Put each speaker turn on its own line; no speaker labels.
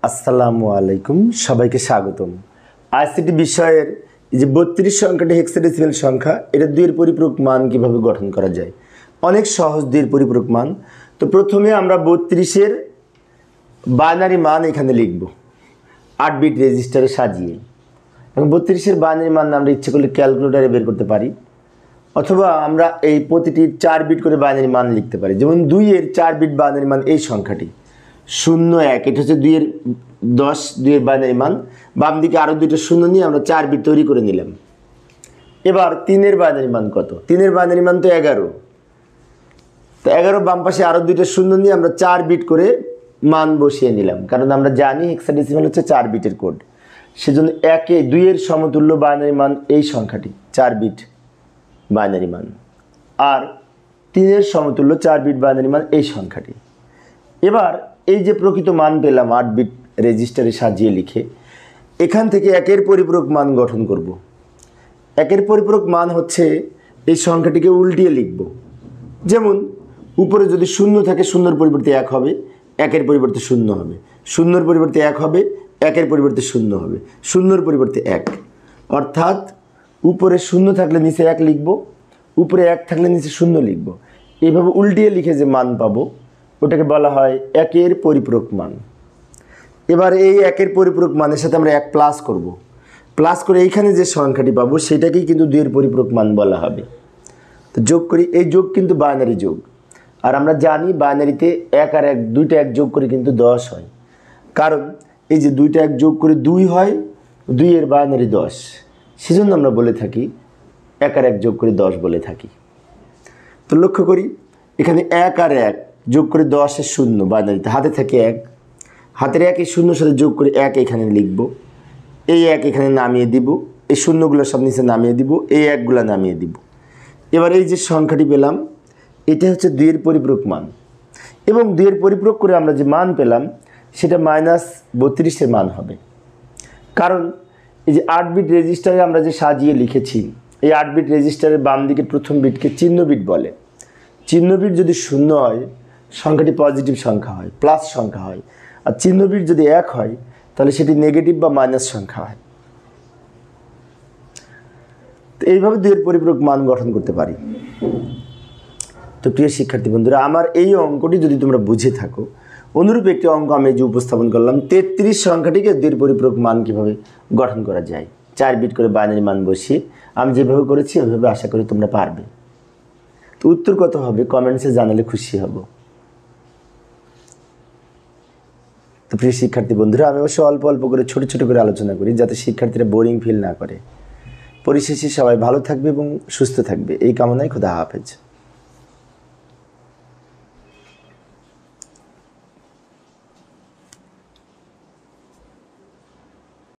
আসসালামু আলাইকুম, সবাইকে স্বাগতম। আইসিটি বিষয়ের যে 32 সংখ্যাটি হেক্সাডেসিমাল সংখ্যা, এটা দুইয়ের পরিপূরক মান কিভাবে গঠন করা যায়, অনেক সহজ দুইয়ের পরিপূরক মান। তো প্রথমে আমরা 32-এর বাইনারি মান এখানে লিখব 8 বিট রেজিস্টারে সাজিয়ে, এবং 32-এর বাইনারি মান আমরা ইচ্ছে করলে ক্যালকুলেটারে বের করতে পারি, অথবা আমরা এই প্রতিটি 4 বিট করে বাইনারি মান লিখতে পারি। যেমন 2-এর 4 বিট বাইনারি মান এই সংখ্যাটি 01, এটা হচ্ছে 2-এর 10, 2-এর বাইনারি মান। বাম দিকে আরও দুইটা শূন্য নিয়ে আমরা 4 বিট তৈরি করে নিলাম। এবার 3-এর বাইনারি মান কত? 3-এর বাইনারি মান তো 11, তো 11 বাম পাশে আরও দুইটা শূন্য নিয়ে আমরা 4 বিট করে মান বসিয়ে নিলাম, কারণ আমরা জানি হেক্সাডেসিমাল হচ্ছে 4 বিটের কোড। সেজন্য 2-এর সমতুল্য বাইনারি মান এই সংখ্যাটি 4 বিট বাইনারি মান, আর 3-এর সমতুল্য 4 বিট বাইনারি মান এই সংখ্যাটি। এবার এই যে প্রকৃত মান পেলাম 8 বিট রেজিস্টারে সাজিয়ে লিখে, এখান থেকে 1-এর পরিপূরক মান গঠন করব। 1-এর পরিপূরক মান হচ্ছে এই সংখ্যাটিকে উল্টিয়ে লিখব। যেমন উপরে যদি 0 থাকে, 0-এর পরিবর্তে 1 হবে, 1-এর পরিবর্তে 0 হবে, 0-এর পরিবর্তে 1 হবে, 1-এর পরিবর্তে 0 হবে, 0-এর পরিবর্তে 1। অর্থাৎ উপরে 0 থাকলে নিচে 1 লিখব, উপরে 1 থাকলে নিচে 0 লিখব। এইভাবে উল্টিয়ে লিখে যে মান পাবো ওটাকে বলা হয় 1-এর পরিপূরক মান। এবার এই 1-এর পরিপূরক মানের সাথে আমরা 1 প্লাস করব, প্লাস করে এইখানে যে সংখ্যাটি পাবো সেটাকেই কিন্তু 2-এর পরিপূরক মান বলা হবে। তো যোগ করি, এই যোগ কিন্তু বাইনারি যোগ, আর আমরা জানি বাইনারিতে 1 আর 1 দুইটা 1 যোগ করে কিন্তু 10 হয়, কারণ এই যে দুইটা 1 যোগ করে 2 হয়, 2-এর বাইনারি 10, সেজন্য আমরা বলে থাকি 1 আর 1 যোগ করে 10 বলে থাকি। তো লক্ষ্য করি এখানে 1 আর 1 যোগ করে 10-এর 0 বাইনারিতে, হাতে থাকে 1, হাতের 1 এই 0-এর সাথে যোগ করে 1 এখানে লিখব, এই 1 এখানে নামিয়ে দিব, এই 0গুলো সব নিচে নামিয়ে দিব, এই 1গুলো নামিয়ে দিব। এবার এই যে সংখ্যাটি পেলাম এটা হচ্ছে 2-এর পরিপূরক মান, এবং 2-এর পরিপূরক করে আমরা যে মান পেলাম সেটা -32-এর মান হবে। কারণ এই যে 8 বিট রেজিস্টারে আমরা যে সাজিয়ে লিখেছি, এই 8 বিট রেজিস্টারের বাম দিকের প্রথম বিটকে চিহ্ন বিট বলে। চিহ্ন বিট যদি 0 হয় সংখ্যাটি পজিটিভ সংখ্যা হয়, প্লাস সংখ্যা হয়, আর চিহ্ন বিট যদি 1 হয় তাহলে সেটি নেগেটিভ বা মাইনাস সংখ্যা হয়। তো এইভাবে 2-এর পরিপূরক মান গঠন করতে পারি। তো প্রিয় শিক্ষার্থী বন্ধুরা, আমার এই অঙ্কটি যদি তোমরা বুঝে থাকো, অনুরূপ একটি অঙ্ক আমি যে উপস্থাপন করলাম 33 সংখ্যাটিকে 2-এর পরিপূরক মান কীভাবে গঠন করা যায়, 4 বিট করে বাইনারি মান বসিয়ে আমি যেভাবে করেছি ওইভাবে আশা করি তোমরা পারবে। তো উত্তর কত হবে কমেন্টসে জানালে খুশি হব। তো প্রিয় শিক্ষার্থী বন্ধুরা, আমি অবশ্য অল্প অল্প করে ছোট ছোট করে আলোচনা করি যাতে শিক্ষার্থীরা বোরিং ফিল না করে। পরিশেষে সবাই ভালো থাকবে এবং সুস্থ থাকবে এই কামনায় খোদা হাফেজ।